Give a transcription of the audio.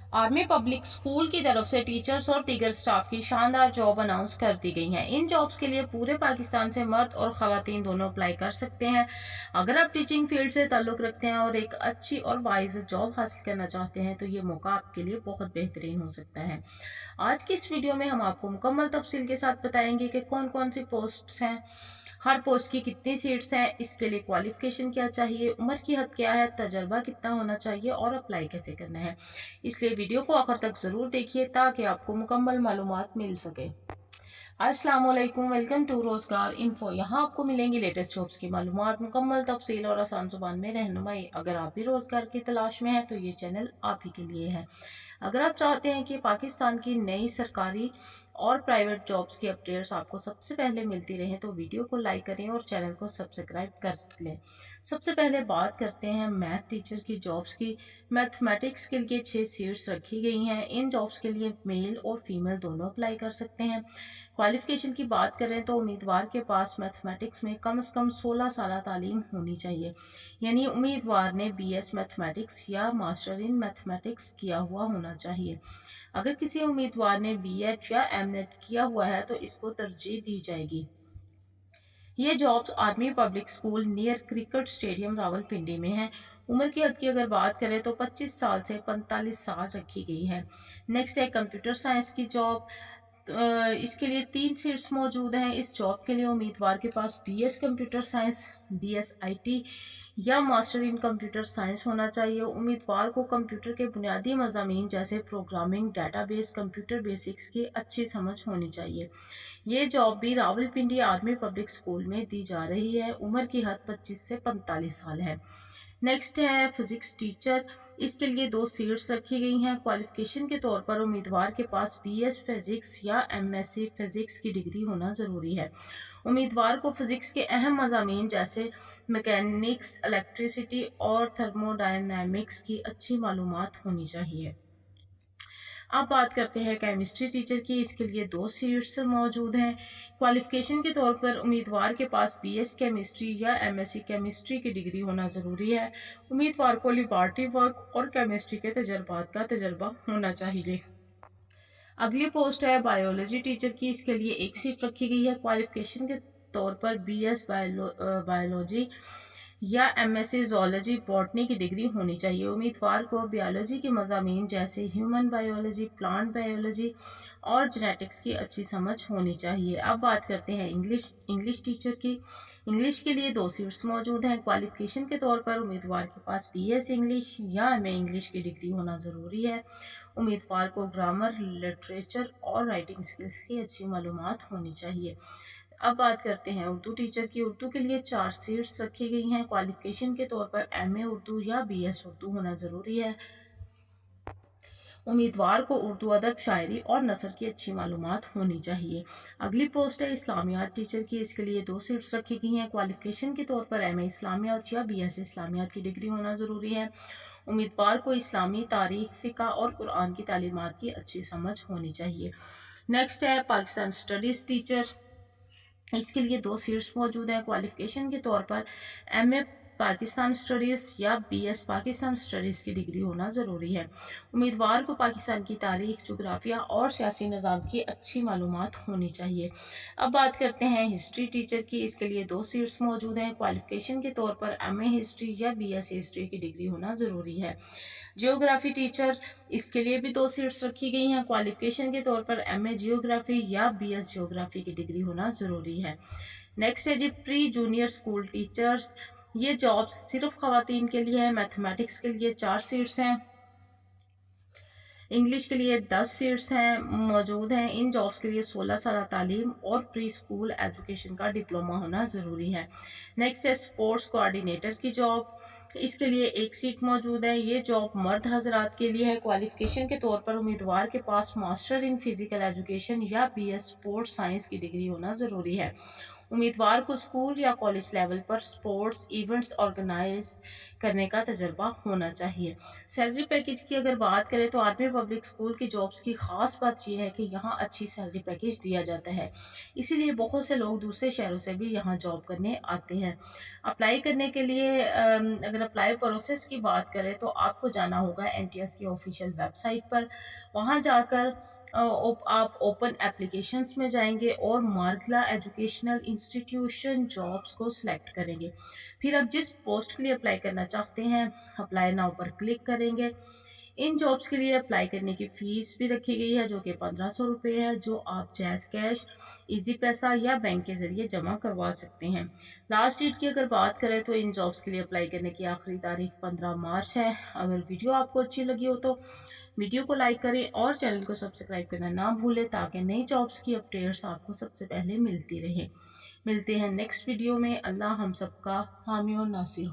Army public school की तरफ से टीचर्स और दीगर स्टाफ की शानदार जॉब अनाउंस कर दी गई हैं। इन जॉब्स के लिए पूरे पाकिस्तान से मर्द और खवातीन दोनों अप्लाई कर सकते हैं। अगर आप टीचिंग फील्ड से ताल्लुक़ रखते हैं और एक अच्छी और बाइज़्ज़त जॉब हासिल करना चाहते हैं तो ये मौका आपके लिए बहुत बेहतरीन हो सकता है। आज की इस वीडियो में हम आपको मुकम्मल तफसील के साथ बताएंगे कि कौन कौन सी पोस्ट्स हैं, हर पोस्ट की कितनी सीट्स हैं, इसके लिए क्वालिफिकेशन क्या चाहिए, उम्र की हद क्या है, तजर्बा कितना होना चाहिए और अप्लाई कैसे करना है। इसलिए वीडियो को आखिर तक ज़रूर देखिए ताकि आपको मुकम्मल मालूमात मिल सके। अस्सलाम वालेकुम, वेलकम टू रोज़गार इन्फो। यहाँ आपको मिलेंगी लेटेस्ट जॉब्स की मालूमात, मुकम्मल तफसील और आसान ज़ुबान में रहनुमाई। अगर आप भी रोज़गार की तलाश में हैं तो ये चैनल आप ही के लिए है। अगर आप चाहते हैं कि पाकिस्तान की नई सरकारी और प्राइवेट जॉब्स की अपडेट्स आपको सबसे पहले मिलती रहें तो वीडियो को लाइक करें और चैनल को सब्सक्राइब कर लें। सबसे पहले बात करते हैं मैथ टीचर की जॉब्स की। मैथमेटिक्स के लिए 6 सीट्स रखी गई हैं। इन जॉब्स के लिए मेल और फीमेल दोनों अप्लाई कर सकते हैं। क्वालिफिकेशन की बात करें तो उम्मीदवार के पास मैथमेटिक्स में कम से कम 16 साल तालीम होनी चाहिए, यानी उम्मीदवार ने BS मैथमेटिक्स या मास्टर इन मैथमेटिक्स किया हुआ होना चाहिए। अगर किसी उम्मीदवार ने B.Ed या M.Ed किया हुआ है तो इसको तरजीह दी जाएगी। ये jobs army public school near cricket stadium Rawalpindi में है। उम्र की हद की अगर बात करें तो 25 साल से 45 साल रखी गई है। नेक्स्ट है कंप्यूटर साइंस की जॉब। इसके लिए 3 सीट्स मौजूद हैं। इस जॉब के लिए उम्मीदवार के पास BS computer science, BS IT या मास्टर इन कंप्यूटर साइंस होना चाहिए। उम्मीदवार को कंप्यूटर के बुनियादी मज़ामीन जैसे प्रोग्रामिंग, डाटाबेस, कंप्यूटर बेसिक्स की अच्छी समझ होनी चाहिए। ये जॉब भी रावलपिंडी आर्मी पब्लिक स्कूल में दी जा रही है। उम्र की हद 25 से 45 साल है। नेक्स्ट है फिजिक्स टीचर। इसके लिए 2 सीट्स रखी गई हैं। क्वालिफिकेशन के तौर पर उम्मीदवार के पास BS फिजिक्स या MSc फिजिक्स की डिग्री होना ज़रूरी है। उम्मीदवार को फिजिक्स के अहम मज़ामीन जैसे मैकेनिक्स, इलेक्ट्रिसिटी और थर्मोडायनामिक्स की अच्छी मालूमात होनी चाहिए। अब बात करते हैं केमिस्ट्री टीचर की। इसके लिए 2 सीट्स मौजूद हैं। क्वालिफिकेशन के तौर पर उम्मीदवार के पास BS केमिस्ट्री या MSc केमिस्ट्री की डिग्री होना ज़रूरी है। उम्मीदवार को लेबॉरेटरी वर्क और केमिस्ट्री के तजर्बात का तजर्बा होना चाहिए। अगली पोस्ट है बायोलॉजी टीचर की। इसके लिए 1 सीट रखी गई है। क्वालिफिकेशन के तौर पर BS बायोलॉजी या MSc ज़ूलॉजी बॉटनी की डिग्री होनी चाहिए। उम्मीदवार को बायोलॉजी के मज़ामीन जैसे ह्यूमन बायोलॉजी, प्लांट बायोलॉजी और जेनेटिक्स की अच्छी समझ होनी चाहिए। अब बात करते हैं इंग्लिश टीचर की। इंग्लिश के लिए 2 सीट्स मौजूद हैं। क्वालिफिकेशन के तौर पर उम्मीदवार के पास BS इंग्लिश या MA इंग्लिश की डिग्री होना ज़रूरी है। उम्मीदवार को ग्रामर, लिटरेचर और राइटिंग स्किल्स की अच्छी मालूमात होनी चाहिए। अब बात करते हैं उर्दू टीचर की। उर्दू के लिए 4 सीट्स रखी गई हैं। क्वालिफिकेशन के तौर पर MA उर्दू या BS उर्दू होना ज़रूरी है। उम्मीदवार को उर्दू अदब, शायरी और नसर की अच्छी मालूमात होनी चाहिए। अगली पोस्ट है इस्लामियात टीचर की। इसके लिए 2 सीट्स रखी गई हैं। क्वालिफिकेशन के तौर पर MA इस्लामियात या BS इस्लामियात की डिग्री होना ज़रूरी है। उम्मीदवार को इस्लामी तारीख, फ़िक़्ह और कुरान की तालीमात की अच्छी समझ होनी चाहिए। नेक्स्ट है पाकिस्तान स्टडीज़ टीचर। इसके लिए 2 सीट्स मौजूद हैं। क्वालिफिकेशन के तौर पर MA पाकिस्तान स्टडीज़ या BS पाकिस्तान स्टडीज़ की डिग्री होना ज़रूरी है। उम्मीदवार को पाकिस्तान की तारीख, जुग्राफिया और सियासी निज़ाम की अच्छी मालूमात होनी चाहिए। अब बात करते हैं हिस्ट्री टीचर की। इसके लिए 2 सीट्स मौजूद हैं। क्वालिफिकेशन के तौर पर MA हिस्ट्री या BS हिस्ट्री की डिग्री होना ज़रूरी है। जियोग्राफी टीचर, इसके लिए भी 2 सीट्स रखी गई हैं। क्वालिफिकेशन के तौर पर MA जियोग्राफी या BS जियोग्राफी की डिग्री होना ज़रूरी है। नेक्स्ट है जी प्री जूनियर स्कूल टीचर्स। ये जॉब्स सिर्फ खवातीन के लिए है। मैथमेटिक्स के लिए 4 सीट्स हैं। इंग्लिश के लिए 10 सीट्स हैं मौजूद हैं। इन जॉब्स के लिए 16 साल तालीम और प्री स्कूल एजुकेशन का डिप्लोमा होना ज़रूरी है। नेक्स्ट है स्पोर्ट्स कोऑर्डिनेटर की जॉब। इसके लिए 1 सीट मौजूद है। ये जॉब मर्द हजरात के लिए है। क्वालिफिकेशन के तौर पर उम्मीदवार के पास मास्टर इन फिजिकल एजुकेशन या BS स्पोर्ट्स साइंस की डिग्री होना ज़रूरी है। उम्मीदवार को स्कूल या कॉलेज लेवल पर स्पोर्ट्स इवेंट्स ऑर्गेनाइज करने का तजर्बा होना चाहिए। सैलरी पैकेज की अगर बात करें तो आर्मी पब्लिक स्कूल की जॉब्स की ख़ास बात यह है कि यहाँ अच्छी सैलरी पैकेज दिया जाता है, इसीलिए बहुत से लोग दूसरे शहरों से भी यहाँ जॉब करने आते हैं। अप्लाई करने के लिए अगर अप्लाई प्रोसेस की बात करें तो आपको जाना होगा एनटीएस की ऑफिशियल वेबसाइट पर। वहाँ जाकर आप ओपन एप्लीकेशंस में जाएंगे और मार्कला एजुकेशनल इंस्टीट्यूशन जॉब्स को सिलेक्ट करेंगे। फिर आप जिस पोस्ट के लिए अप्लाई करना चाहते हैं अप्लाई नाउ पर क्लिक करेंगे। इन जॉब्स के लिए अप्लाई करने की फ़ीस भी रखी गई है जो कि 1500 रुपये है, जो आप जैज़ कैश, इजी पैसा या बैंक के ज़रिए जमा करवा सकते हैं। लास्ट डेट की अगर बात करें तो इन जॉब्स के लिए अप्लाई करने की आखिरी तारीख 15 मार्च है। अगर वीडियो आपको अच्छी लगी हो तो वीडियो को लाइक करें और चैनल को सब्सक्राइब करना ना भूलें ताकि नई जॉब्स की अपडेट्स आपको सबसे पहले मिलती रहे। मिलते हैं नेक्स्ट वीडियो में। अल्लाह हम सबका हामी और नासिर हो।